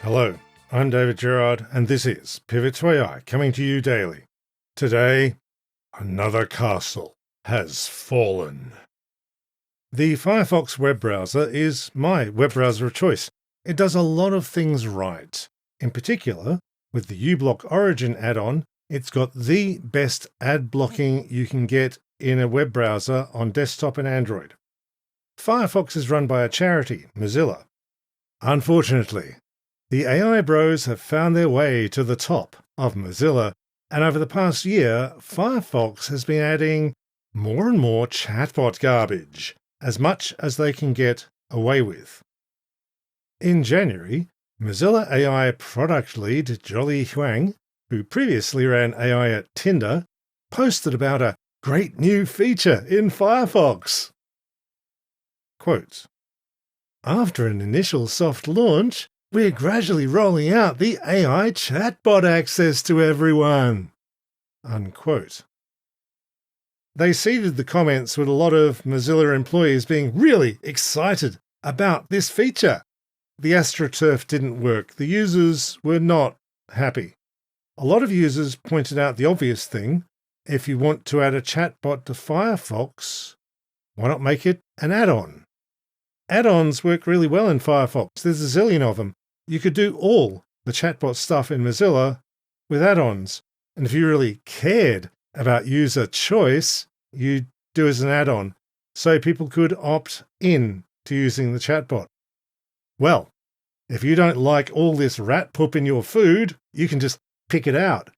Hello, I'm dgerard, and this is Pivot to AI, coming to you daily. Today, another castle has fallen. The Firefox web browser is my web browser of choice. It does a lot of things right. In particular, with the uBlock Origin add-on, it's got the best ad blocking you can get in a web browser on desktop and Android. Firefox is run by a charity, Mozilla. Unfortunately, the AI bros have found their way to the top of Mozilla, and over the past year, Firefox has been adding more and more chatbot garbage, as much as they can get away with. In January, Mozilla AI product lead Jolly Huang, who previously ran AI at Tinder, posted about a great new feature in Firefox. Quote, "After an initial soft launch, we're gradually rolling out the AI chatbot access to everyone." Unquote. They seeded the comments with a lot of Mozilla employees being really excited about this feature. The AstroTurf didn't work. The users were not happy. A lot of users pointed out the obvious thing. If you want to add a chatbot to Firefox, why not make it an add-on? Add-ons work really well in Firefox. There's a zillion of them. You could do all the chatbot stuff in Mozilla with add-ons. And if you really cared about user choice, you'd do as an add-on, so people could opt in to using the chatbot. Well, if you don't like all this rat poop in your food, you can just pick it out.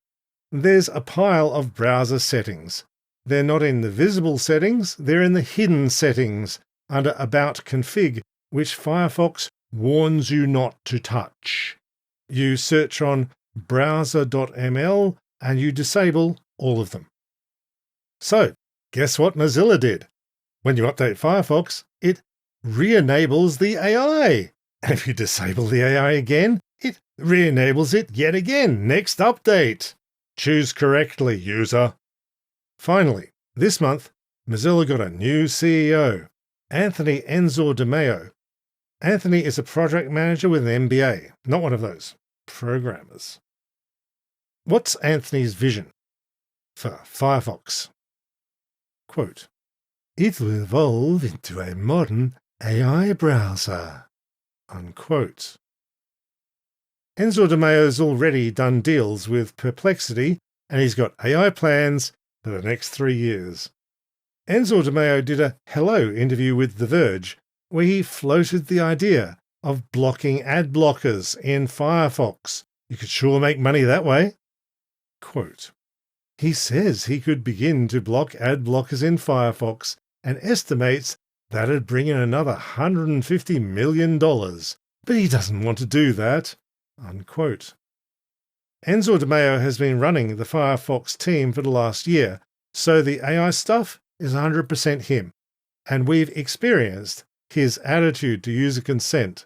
There's a pile of browser settings. They're not in the visible settings, they're in the hidden settings under About Config, which Firefox warns you not to touch. You search on browser.ml and you disable all of them. So, guess what Mozilla did? When you update Firefox, it re-enables the AI. And if you disable the AI again, it re-enables it yet again. Next update. Choose correctly, user. Finally, this month, Mozilla got a new CEO, Anthony Enzor DeMeo. Anthony is a project manager with an MBA, not one of those programmers. What's Anthony's vision for Firefox? Quote, "It will evolve into a modern AI browser." Unquote. Enzor DeMeo's already done deals with Perplexity, and he's got AI plans for the next 3 years. Enzor DeMeo did a Hello interview with The Verge, where he floated the idea of blocking ad blockers in Firefox. You could sure make money that way. Quote, "He says he could begin to block ad blockers in Firefox and estimates that'd bring in another $150 million, but he doesn't want to do that." Unquote. Enzor DeMeo has been running the Firefox team for the last year, so the AI stuff is 100% him, and we've experienced his attitude to user consent.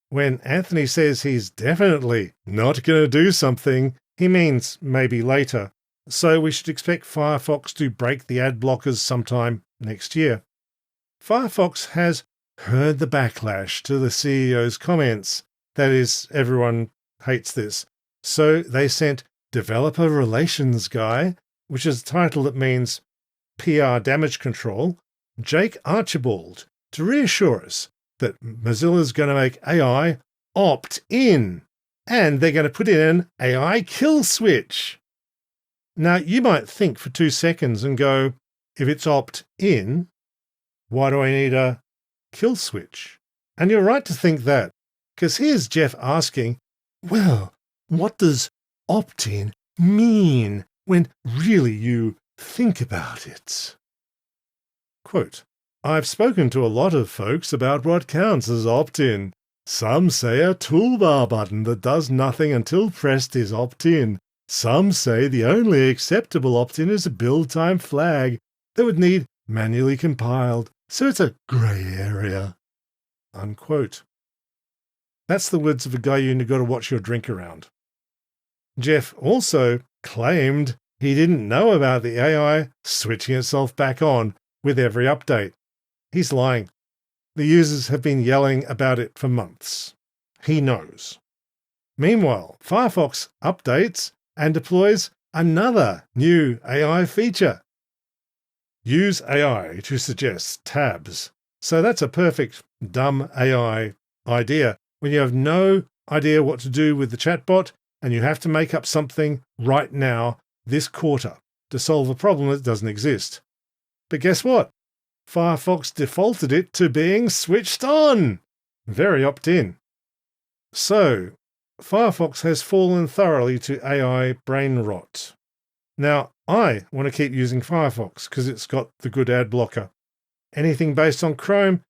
When Anthony says he's definitely not going to do something, he means maybe later, so we should expect Firefox to break the ad blockers sometime next year. Firefox has heard the backlash to the CEO's comments. That is, everyone hates this. So they sent Developer Relations Guy, which is a title that means PR damage control, Jake Archibald, to reassure us that Mozilla's going to make AI opt-in, and they're going to put in an AI kill switch. Now, you might think for 2 seconds and go, if it's opt-in, why do I need a kill switch? And you're right to think that, because here's Jeff asking, well, what does opt-in mean when really you think about it? Quote, "I've spoken to a lot of folks about what counts as opt-in. Some say a toolbar button that does nothing until pressed is opt-in. Some say the only acceptable opt-in is a build time flag that would need manually compiled, so it's a grey area." Unquote. That's the words of a guy you got to watch your drink around. Jeff also claimed he didn't know about the AI switching itself back on with every update. He's lying. The users have been yelling about it for months. He knows. Meanwhile, Firefox updates and deploys another new AI feature. Use AI to suggest tabs. So that's a perfect dumb AI idea when you have no idea what to do with the chatbot and you have to make up something right now, this quarter, to solve a problem that doesn't exist. But guess what? Firefox defaulted it to being switched on. Very opt-in. So, Firefox has fallen thoroughly to AI brain rot. Now, I want to keep using Firefox because it's got the good ad blocker. Anything based on Chrome,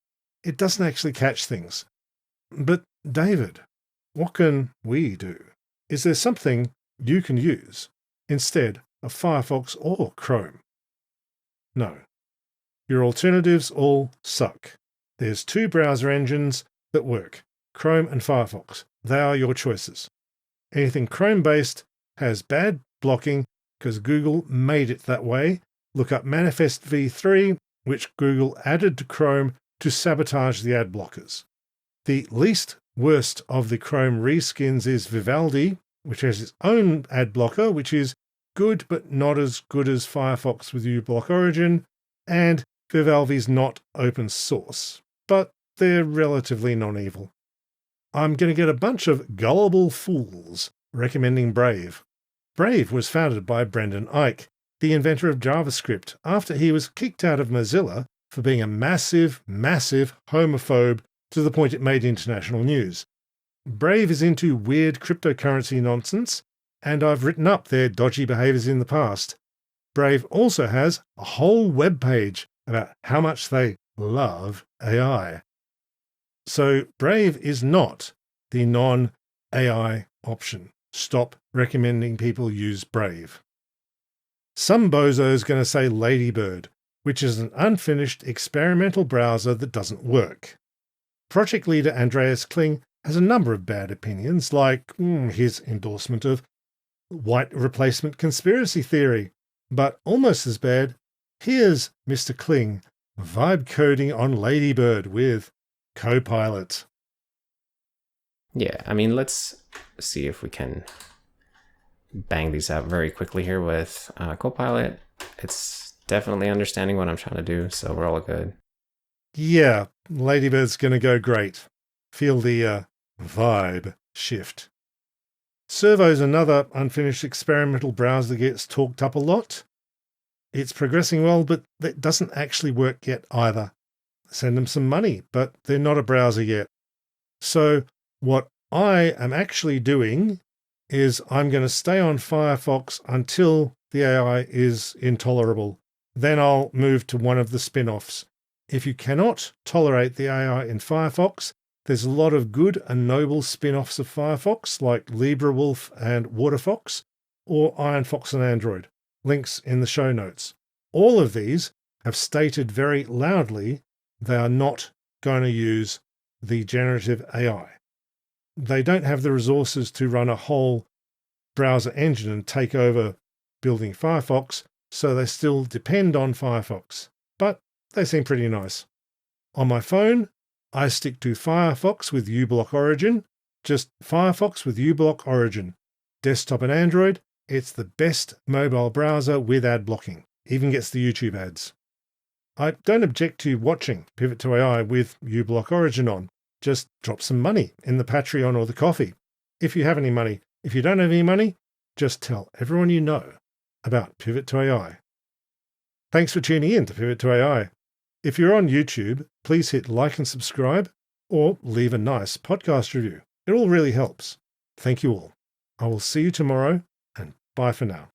it doesn't actually catch things. But David, what can we do? Is there something you can use instead of Firefox or Chrome? No. Your alternatives all suck. There's two browser engines that work, Chrome and Firefox. They are your choices. Anything Chrome-based has bad blocking because Google made it that way. Look up Manifest v3, which Google added to Chrome to sabotage the ad blockers. The least worst of the Chrome reskins is Vivaldi, which has its own ad blocker, which is good but not as good as Firefox with uBlock Origin, and Vivaldi's not open source, but they're relatively non-evil. I'm going to get a bunch of gullible fools recommending Brave. Brave was founded by Brendan Eich, the inventor of JavaScript, after he was kicked out of Mozilla for being a massive homophobe to the point it made international news. Brave is into weird cryptocurrency nonsense, and I've written up their dodgy behaviours in the past. Brave also has a whole web page about how much they love AI. So Brave is not the non-AI option. Stop recommending people use Brave. Some bozo's going to say Ladybird, which is an unfinished experimental browser that doesn't work. Project leader Andreas Kling has a number of bad opinions, like his endorsement of white replacement conspiracy theory. But almost as bad, here's Mr. Kling vibe coding on Ladybird with Copilot. Yeah, I mean, let's see if we can bang these out very quickly here with Copilot. It's definitely understanding what I'm trying to do, so we're all good. Yeah, Ladybird's going to go great. Feel the vibe shift. Servo's another unfinished experimental browser that gets talked up a lot. It's progressing well, but that doesn't actually work yet either. Send them some money, but they're not a browser yet. So what I am actually doing is I'm going to stay on Firefox until the AI is intolerable. Then I'll move to one of the spin-offs. If you cannot tolerate the AI in Firefox, there's a lot of good and noble spin-offs of Firefox, like LibraWolf and WaterFox, or IronFox on Android. Links in the show notes. All of these have stated very loudly they are not going to use the generative AI. They don't have the resources to run a whole browser engine and take over building Firefox, so they still depend on Firefox. But they seem pretty nice. On my phone, I stick to Firefox with uBlock Origin, just Firefox with uBlock Origin. Desktop and Android, it's the best mobile browser with ad blocking. Even gets the YouTube ads. I don't object to watching Pivot to AI with uBlock Origin on. Just drop some money in the Patreon or the coffee. If you have any money. If you don't have any money, just tell everyone you know about Pivot to AI. Thanks for tuning in to Pivot to AI. If you're on YouTube, please hit like and subscribe, or leave a nice podcast review. It all really helps. Thank you all. I will see you tomorrow, and bye for now.